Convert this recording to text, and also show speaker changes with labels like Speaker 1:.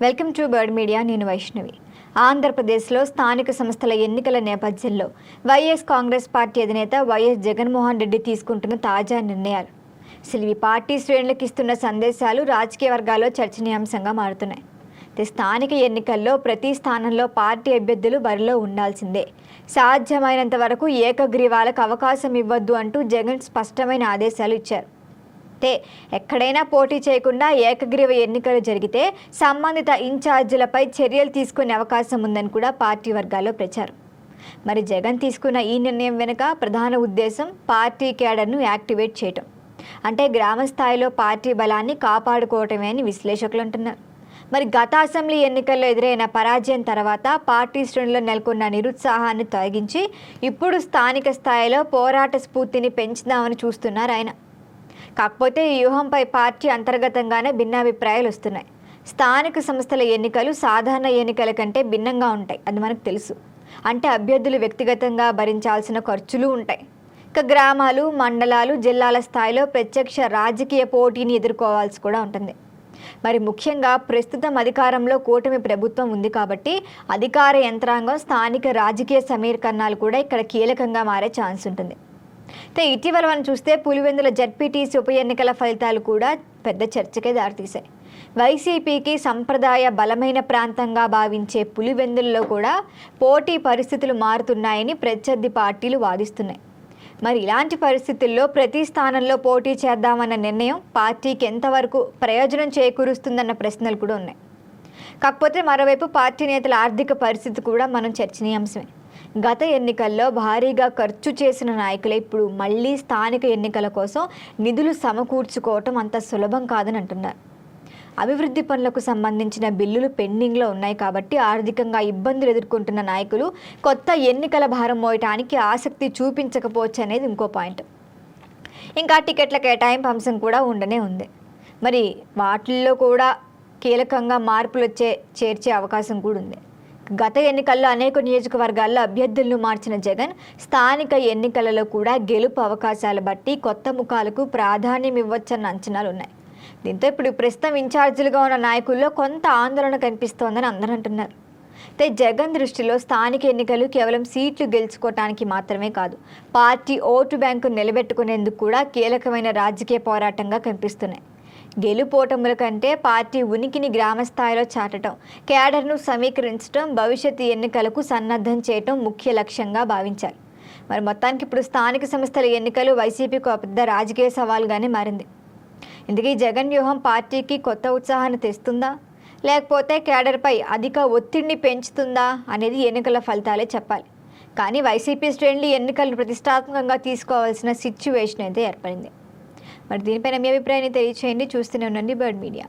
Speaker 1: Welcome to bird media. నేను వైష్ణవి. ఆంధ్రప్రదేశ్లో స్థానిక సంస్థల ఎన్నికల నేపథ్యంలో వైఎస్ కాంగ్రెస్ పార్టీ అధినేత వైఎస్ జగన్మోహన్ రెడ్డి తీసుకుంటున్న తాజా నిర్ణయాలు, అసలు ఈ పార్టీ శ్రేణులకు ఇస్తున్న సందేశాలు రాజకీయ వర్గాల్లో చర్చనీయాంశంగా మారుతున్నాయి. స్థానిక ఎన్నికల్లో ప్రతి స్థానంలో పార్టీ అభ్యర్థులు బరిలో ఉండాల్సిందే, సాధ్యమైనంత వరకు ఏకగ్రీవాలకు అవకాశం ఇవ్వద్దు అంటూ జగన్ స్పష్టమైన ఆదేశాలు ఇచ్చారు. ఎక్కడైనా పోటీ చేయకుండా ఏకగ్రీవ ఎన్నికలు జరిగితే సంబంధిత ఇన్ఛార్జీలపై చర్యలు తీసుకునే అవకాశం ఉందని కూడా పార్టీ వర్గాల్లో ప్రచారం. మరి జగన్ తీసుకున్న ఈ నిర్ణయం వెనుక ప్రధాన ఉద్దేశం పార్టీ క్యాడర్ను యాక్టివేట్ చేయటం, అంటే గ్రామ స్థాయిలో పార్టీ బలాన్ని కాపాడుకోవటమే అని విశ్లేషకులు అంటున్నారు. మరి గత అసెంబ్లీ ఎన్నికల్లో ఎదురైన పరాజయం తర్వాత పార్టీ శ్రేణుల్లో నెలకొన్న నిరుత్సాహాన్ని తొలగించి ఇప్పుడు స్థానిక స్థాయిలో పోరాట స్ఫూర్తిని పెంచుదామని చూస్తున్నారు ఆయన. కాకపోతే ఈ వ్యూహంపై పార్టీ అంతర్గతంగానే భిన్నాభిప్రాయాలు వస్తున్నాయి. స్థానిక సంస్థల ఎన్నికలు సాధారణ ఎన్నికల కంటే భిన్నంగా ఉంటాయి, అది మనకు తెలుసు. అంటే అభ్యర్థులు వ్యక్తిగతంగా భరించాల్సిన ఖర్చులు ఉంటాయి. ఇక గ్రామాలు, మండలాలు, జిల్లాల స్థాయిలో ప్రత్యక్ష రాజకీయ పోటీని ఎదుర్కోవాల్సి కూడా ఉంటుంది. మరి ముఖ్యంగా ప్రస్తుతం అధికారంలో కూటమి ప్రభుత్వం ఉంది కాబట్టి అధికార యంత్రాంగం, స్థానిక రాజకీయ సమీకరణాలు కూడా ఇక్కడ కీలకంగా మారే ఛాన్స్ ఉంటుంది. ఇటీవల మనం చూస్తే పులివెందుల జడ్పీటీసీ ఉప ఎన్నికల ఫలితాలు కూడా పెద్ద చర్చకే దారితీశాయి. వైసీపీకి సంప్రదాయ బలమైన ప్రాంతంగా భావించే పులివెందులలో కూడా పోటీ పరిస్థితులు మారుతున్నాయని ప్రత్యర్థి పార్టీలు వాదిస్తున్నాయి. మరి ఇలాంటి పరిస్థితుల్లో ప్రతి స్థానంలో పోటీ చేద్దామన్న నిర్ణయం పార్టీకి ఎంతవరకు ప్రయోజనం చేకూరుస్తుందన్న ప్రశ్నలు కూడా ఉన్నాయి. కాకపోతే మరోవైపు పార్టీ నేతల ఆర్థిక పరిస్థితి కూడా మనం చర్చనీయాంశమే. గత ఎన్నికల్లో భారీగా ఖర్చు చేసిన నాయకులే ఇప్పుడు మళ్ళీ స్థానిక ఎన్నికల కోసం నిధులు సమకూర్చుకోవటం అంత సులభం కాదని అంటున్నారు. అభివృద్ధి పనులకు సంబంధించిన బిల్లులు పెండింగ్లో ఉన్నాయి కాబట్టి ఆర్థికంగా ఇబ్బందులు ఎదుర్కొంటున్న నాయకులు కొత్త ఎన్నికల భారం మోయటానికి ఆసక్తి చూపించకపోవచ్చు అనేది ఇంకో పాయింట్. ఇంకా టికెట్ల కేటాయింపు అంశం కూడా ఉండనే ఉంది. మరి వాటిల్లో కూడా కీలకంగా మార్పులు చేర్చే అవకాశం కూడా ఉంది. గత ఎన్నికల్లో అనేక నియోజకవర్గాల్లో అభ్యర్థులను మార్చిన జగన్ స్థానిక ఎన్నికలలో కూడా గెలుపు అవకాశాలు బట్టి కొత్త ముఖాలకు ప్రాధాన్యం ఇవ్వచ్చన్న అంచనాలు ఉన్నాయి. దీంతో ఇప్పుడు ప్రస్తుతం ఇన్ఛార్జీలుగా ఉన్న నాయకుల్లో కొంత ఆందోళన కనిపిస్తోందని అందరూ అంటున్నారు. అయితే జగన్ దృష్టిలో స్థానిక ఎన్నికలు కేవలం సీట్లు గెలుచుకోవటానికి మాత్రమే కాదు, పార్టీ ఓటు బ్యాంకు నిలబెట్టుకునేందుకు కూడా కీలకమైన రాజకీయ పోరాటంగా కనిపిస్తున్నాయి. గెలుపోటముల కంటే పార్టీ ఉనికిని గ్రామ స్థాయిలో చాటడం, క్యాడర్ను సమీకరించడం, భవిష్యత్తు ఎన్నికలకు సన్నద్ధం చేయడం ముఖ్య లక్ష్యంగా భావించాలి. మరి మొత్తానికి ఇప్పుడు స్థానిక సంస్థల ఎన్నికలు వైసీపీకి ఒక పెద్ద రాజకీయ సవాలుగానే మారింది. ఇందుకే జగన్ వ్యూహం పార్టీకి కొత్త ఉత్సాహాన్ని తెస్తుందా, లేకపోతే క్యాడర్పై అధిక ఒత్తిడిని పెంచుతుందా అనేది ఎన్నికల ఫలితాలే చెప్పాలి. కానీ వైసీపీ శ్రేణులు ఎన్నికలను ప్రతిష్టాత్మకంగా తీసుకోవాల్సిన సిచ్యువేషన్ అయితే ఏర్పడింది. మరి దీనిపైన మీ అభిప్రాయాన్ని తెలియచేయండి. చూస్తూనే ఉండండి బర్డ్ మీడియా.